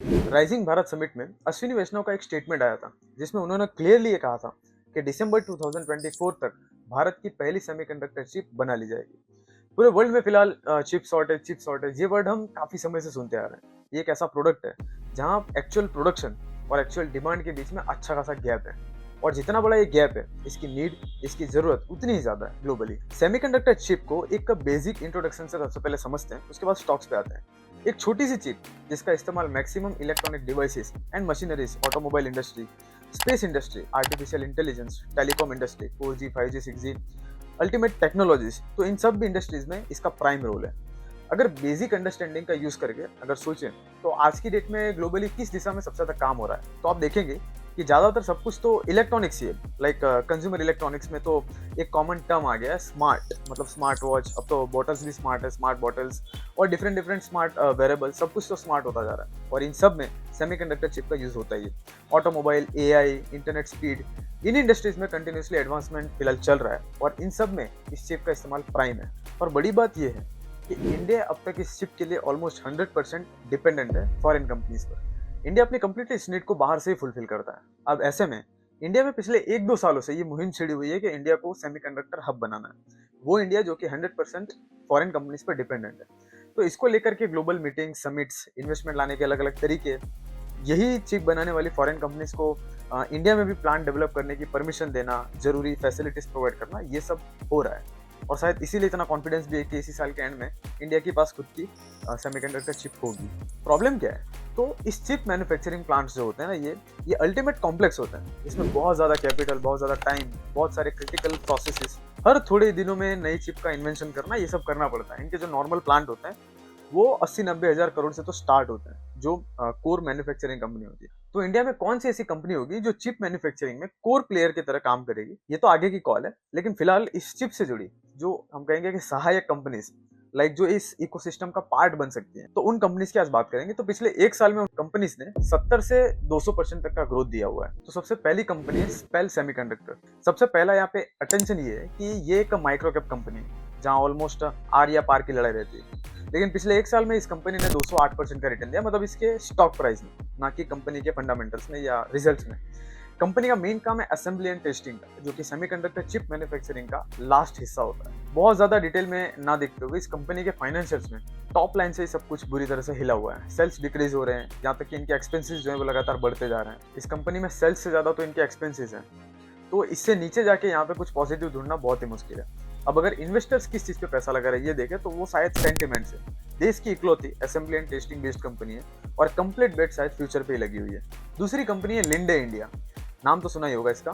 Rising Bharat summit में अश्विनी वैष्णव का एक स्टेटमेंट आया था जिसमें उन्होंने क्लियरली ये कहा था कि दिसंबर 2024 तक भारत की पहली सेमीकंडक्टर चिप बना ली जाएगी। पूरे वर्ल्ड में फिलहाल चिप शॉर्टेज ये वर्ड हम काफी समय से सुनते आ रहे हैं। ये एक ऐसा प्रोडक्ट है जहां एक्चुअल प्रोडक्शन और एक्चुअल डिमांड के बीच में अच्छा खासा गैप है। और जितना बड़ा ये गैप है, इसकी नीड, इसकी जरूरत उतनी ही ज्यादा है ग्लोबली। सेमीकंडक्टर चिप को एक बेसिक इंट्रोडक्शन से सबसे पहले समझते हैं, उसके बाद स्टॉक्स पे आते हैं। एक छोटी सी चिप जिसका इस्तेमाल maximum electronic devices and machineries, automobile industry, space industry, artificial intelligence, telecom industry, 4G, 5G, 6G, ultimate technologies, तो इन सब भी इंडस्ट्रीज में इसका प्राइम रोल है। अगर बेसिक अंडरस्टैंडिंग का यूज करके अगर सोचें तो आज की डेट में ग्लोबली किस दिशा में सबसे ज्यादा काम हो रहा है, तो आप देखेंगे कि ज्यादातर सब कुछ तो इलेक्ट्रॉनिक्स ही है। लाइक कंज्यूमर इलेक्ट्रॉनिक्स में तो एक कॉमन टर्म आ गया है स्मार्ट, मतलब स्मार्ट वॉच, अब तो बॉटल्स भी स्मार्ट है, स्मार्ट बॉटल्स और डिफरेंट डिफरेंट स्मार्ट वेरेबल, सब कुछ तो स्मार्ट होता जा रहा है। और इन सब में सेमीकंडक्टर चिप का यूज होता ही है। ऑटोमोबाइल, एआई, इंटरनेट स्पीड, इन इंडस्ट्रीज में कंटिन्यूसली एडवांसमेंट फिलहाल चल रहा है और इन सब में इस चिप का इस्तेमाल प्राइम है। और बड़ी बात यह है कि इंडिया अब तक इस चिप के लिए ऑलमोस्ट 100% डिपेंडेंट है फॉरेन कंपनीज पर। इंडिया अपनी कंप्लीटली इस नीड को बाहर से ही फुलफिल करता है। अब ऐसे में इंडिया में पिछले 1-2 सालों से ये मुहिम छिड़ी हुई है कि इंडिया को सेमीकंडक्टर हब बनाना है। वो इंडिया जो कि 100% फॉरेन कंपनीज पर डिपेंडेंट है। तो इसको लेकर के ग्लोबल मीटिंग, समिट्स, इन्वेस्टमेंट लाने के अलग अलग तरीके, यही चिप बनाने वाली फॉरेन कंपनीज को इंडिया में भी प्लांट डेवलप करने की परमिशन देना, जरूरी फैसिलिटीज प्रोवाइड करना, ये सब हो रहा है। और शायद इसीलिए इतना कॉन्फिडेंस भी है कि इसी साल के एंड में इंडिया के पास खुद की सेमीकंडक्टर चिप होगी। प्रॉब्लम क्या है? तो इस चिप मैन्युफैक्चरिंग प्लांट्स जो होते हैं ना, ये अल्टीमेट कॉम्प्लेक्स होते हैं। इसमें बहुत ज़्यादा कैपिटल, बहुत ज़्यादा टाइम, बहुत सारे क्रिटिकल प्रोसेसेस, हर थोड़े दिनों में नई चिप का इन्वेंशन करना, ये सब करना पड़ता है। इनके जो नॉर्मल प्लांट होते हैं वो 80-90 हज़ार करोड़ से तो स्टार्ट होते हैं, जो कोर मैन्युफैक्चरिंग कंपनी होती है। तो इंडिया में कौन सी ऐसी कंपनी होगी जो चिप मैन्युफैक्चरिंग में कोर प्लेयर की तरह काम करेगी, ये तो आगे की कॉल है। लेकिन फिलहाल इस चिप से जुड़ी जो हम कहेंगे कि सहायक कंपनीज, लाइक जो इस इकोसिस्टम का पार्ट बन सकती हैं, तो उन कंपनीज की आज बात करेंगे। तो पिछले 1 साल में उन कंपनीज ने 70 से 200% तक का ग्रोथ दिया हुआ है। तो सबसे पहली कंपनी है स्पेल सेमीकंडक्टर। सबसे पहला यहाँ पे अटेंशन ये है कि ये एक माइक्रो कैप कंपनी है जहाँ ऑलमोस्ट आर या पार की लड़ाई रहती है। लेकिन पिछले 1 साल में इस कंपनी ने 208% का रिटर्न दिया, मतलब इसके स्टॉक प्राइस में, ना कि कंपनी के फंडामेंटल्स में या रिजल्ट्स में। कंपनी का मेन काम है असेंबली एंड टेस्टिंग का, जो कि सेमीकंडक्टर चिप मैन्युफैक्चरिंग का लास्ट हिस्सा होता है। बहुत ज्यादा डिटेल में ना देखते हुए इस कंपनी के फाइनेंशियल्स में टॉप लाइन से ही सब कुछ बुरी तरह से हिला हुआ है। सेल्स डिक्रीज हो रहे हैं, यहाँ तक कि इनके एक्सपेंसेस जो है वो लगातार बढ़ते जा रहे हैं। इस कंपनी में सेल्स से ज्यादा तो इनके एक्सपेंसेस हैं। तो इससे नीचे जाके यहाँ पे कुछ पॉजिटिव ढूंढना बहुत ही मुश्किल है। अब अगर इन्वेस्टर्स किस चीज पे पैसा लगा रहे हैं ये देखें, तो वो शायद सेंटिमेंट से। देश की इकलौती assembly and testing based company है और कंप्लीट बेट शायद फ्यूचर पे ही लगी हुई है। दूसरी कंपनी है लिंडे इंडिया, नाम तो सुना ही होगा इसका।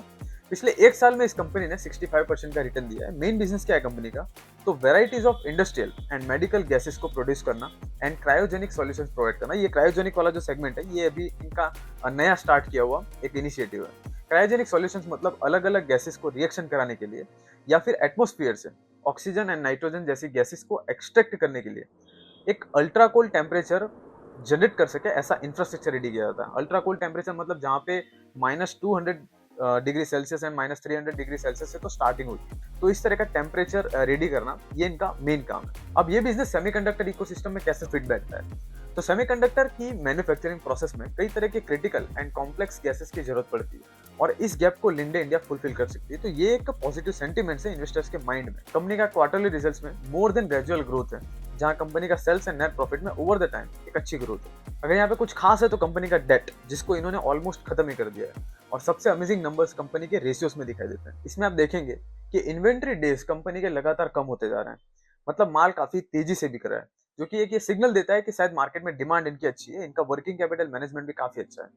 पिछले 1 साल में इस कंपनी ने 65% का रिटर्न दिया है। मेन बिजनेस क्या है कंपनी का? तो varieties of industrial and medical gases को प्रोड्यूस करना एंड क्रायोजेनिक सॉल्यूशंस प्रोवाइड करना। ये क्रायोजेनिक वाला जो सेगमेंट है, ये अभी इनका नया स्टार्ट किया हुआ एक इनिशिएटिव है। क्रायोजेनिक सॉल्यूशंस मतलब अलग अलग गैसेस को रिएक्शन कराने के लिए या फिर एटमॉस्फेयर से ऑक्सीजन एंड नाइट्रोजन जैसी गैसेस को एक्सट्रैक्ट करने के लिए एक अल्ट्रा कोल्ड टेम्परेचर जनरेट कर सके, ऐसा इंफ्रास्ट्रक्चर रेडी किया जाता है। अल्ट्रा कोल्ड टेम्परेचर मतलब जहाँ पे -200 degree Celsius and -300 degree Celsius से तो स्टार्टिंग होती है। तो इस तरह का टेम्परेचर रेडी करना, ये इनका मेन काम है। अब ये बिजनेस सेमीकंडक्टर इकोसिस्टम में कैसे फिट बैठता है? तो सेमीकंडक्टर की मैन्युफैक्चरिंग प्रोसेस में कई तरह के क्रिटिकल एंड कॉम्प्लेक्स गैसेस की जरूरत पड़ती है और इस गैप को लिंडे इंडिया फुलफिल कर सकती है। तो ये एक पॉजिटिव सेंटीमेंट है इन्वेस्टर्स के माइंड में। कंपनी का क्वार्टरली रिजल्ट्स में मोर देन ग्रेजुअल ग्रोथ है, जहां कंपनी का सेल्स एंड नेट प्रॉफिट में ओवर द टाइम एक अच्छी ग्रोथ है। अगर यहाँ पे कुछ खास है तो कंपनी का डेट, जिसको इन्होंने ऑलमोस्ट खत्म ही कर दिया है। और सबसे अमेजिंग नंबर्स कंपनी के रेशियोस में दिखाई देते हैं। इसमें आप देखेंगे कि इन्वेंट्री डेज कंपनी के लगातार कम होते जा रहे हैं, मतलब माल काफी तेजी से बिक रहा है, जो कि एक ये सिग्नल देता है कि शायद मार्केट में डिमांड इनकी अच्छी है। इनका वर्किंग कैपिटल मैनेजमेंट भी काफी अच्छा है।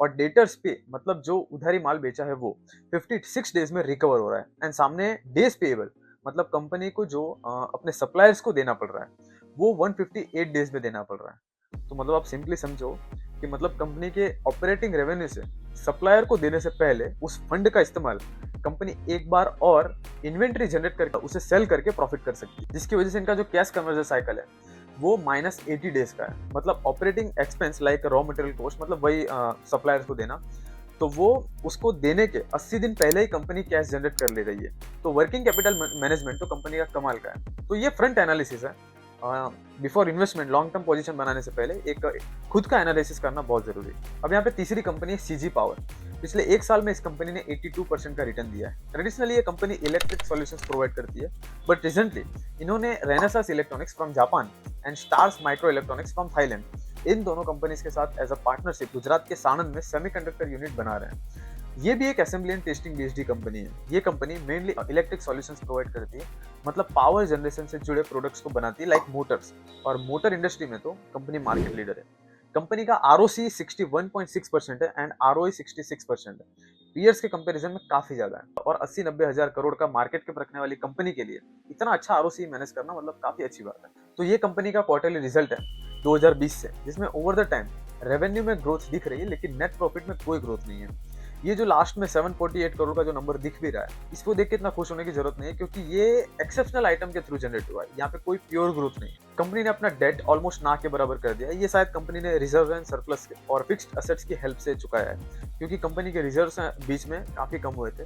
और डेटर्स पे, मतलब जो उधारी माल बेचा है वो 56 डेज में रिकवर हो रहा है। एंड सामने डेज पेएबल, मतलब कंपनी को जो अपने सप्लायर्स को देना पड़ रहा है, वो 158 डेज में देना पड़ रहा है। तो मतलब आप सिंपली समझो कि मतलब कंपनी के ऑपरेटिंग रेवेन्यू से सप्लायर को देने से पहले उस फंड का इस्तेमाल कंपनी एक बार और इन्वेंट्री जनरेट करके उसे सेल करके प्रॉफिट कर सकती है, जिसकी वजह से इनका जो कैश कन्वर्जन साइकिल है वो -80 डेज का है। मतलब operating expense like raw material cost, मतलब वही सप्लायर्स को देना, तो वो उसको देने के 80 दिन पहले ही कंपनी कैश जनरेट कर ले रही है। तो वर्किंग कैपिटल मैनेजमेंट तो कंपनी का कमाल का है। तो ये फ्रंट एनालिसिस है। Before investment long term position बनाने से पहले एक खुद का एनालिसिस करना बहुत जरूरी है। अब यहाँ पे तीसरी कंपनी है सीजी पावर। पिछले एक साल में इस कंपनी ने 82% का रिटर्न दिया है। ट्रेडिशनली ये कंपनी इलेक्ट्रिक सॉल्यूशंस प्रोवाइड करती है, बट रिसेंटली इन्होंने Renesas Electronics from Japan and Stars Micro Electronics from Thailand, इन दोनों कंपनीज के साथ एज अ पार्टनरशिप गुजरात के सानंद में सेमीकंडक्टर यूनिट बना रहे हैं। ये भी एक assembly and testing based company है। ये company mainly electric solutions provide करती है, मतलब पावर जनरेशन से जुड़े प्रोडक्ट्स को बनाती है, लाइक मोटर्स। और मोटर इंडस्ट्री में तो कंपनी मार्केट लीडर है। कंपनी का आरओसी 61.6% है एंड आरओई 66% है। पीयर्स के कंपैरिजन में काफी ज्यादा है, और 80-90 हजार करोड़ का मार्केट कैप रखने वाली कंपनी के लिए इतना अच्छा आरओसी मैनेज करना मतलब काफी अच्छी बात है। तो ये कंपनी का क्वार्टरली रिजल्ट है 2020 से, जिसमें ओवर द टाइम रेवेन्यू में ग्रोथ दिख रही है, लेकिन नेट प्रॉफिट में कोई ग्रोथ नहीं है। ये जो लास्ट में 748 करोड़ का जो नंबर दिख भी रहा है, इसको देख के इतना खुश होने की जरूरत नहीं है, क्योंकि ये एक्सेप्शनल आइटम के थ्रू जनरेट हुआ है। यहाँ पे कोई प्योर ग्रोथ नहीं है। कंपनी ने अपना डेट ऑलमोस्ट ना के बराबर कर दिया है। ये शायद कंपनी ने रिजर्व एंड सरप्लस और फिक्स्ड असेट्स की हेल्प से चुकाया है, क्योंकि कंपनी के रिजर्व्स बीच में काफी कम हुए थे,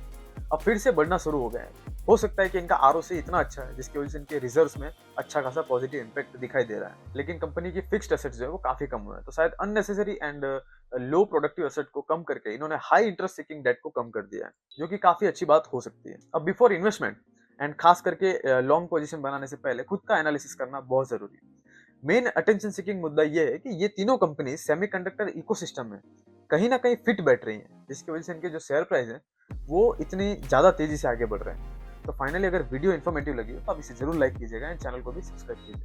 अब फिर से बढ़ना शुरू हो गया है। हो सकता है कि इनका आरओसी इतना अच्छा है जिसकी वजह से इनके रिजर्व्स में अच्छा खासा पॉजिटिव इंपैक्ट दिखाई दे रहा है, लेकिन कंपनी की फिक्स्ड असेट्स जो है वो काफी कम हुए हैं। तो शायद unnecessary and low productive asset को कम करके इन्होंने हाई इंटरेस्ट सीकिंग डेट को कम कर दिया है, जो कि काफी अच्छी बात हो सकती है। अब बिफोर इन्वेस्टमेंट एंड खास करके लॉन्ग पोजीशन बनाने से पहले खुद का एनालिसिस करना बहुत जरूरी है। मेन अटेंशन सीकिंग मुद्दा ये है कि ये तीनों कंपनी सेमीकंडक्टर इकोसिस्टम में कहीं ना कहीं फिट बैठ रही हैं, जिसकी वजह से इनके जो शेयर प्राइस है वो इतनी ज्यादा तेजी से आगे बढ़ रहे हैं। तो फाइनली अगर वीडियो इन्फॉर्मेटिव लगी हो तो आप इसे जरूर लाइक कीजिएगा एंड चैनल को भी सब्सक्राइब कीजिएगा।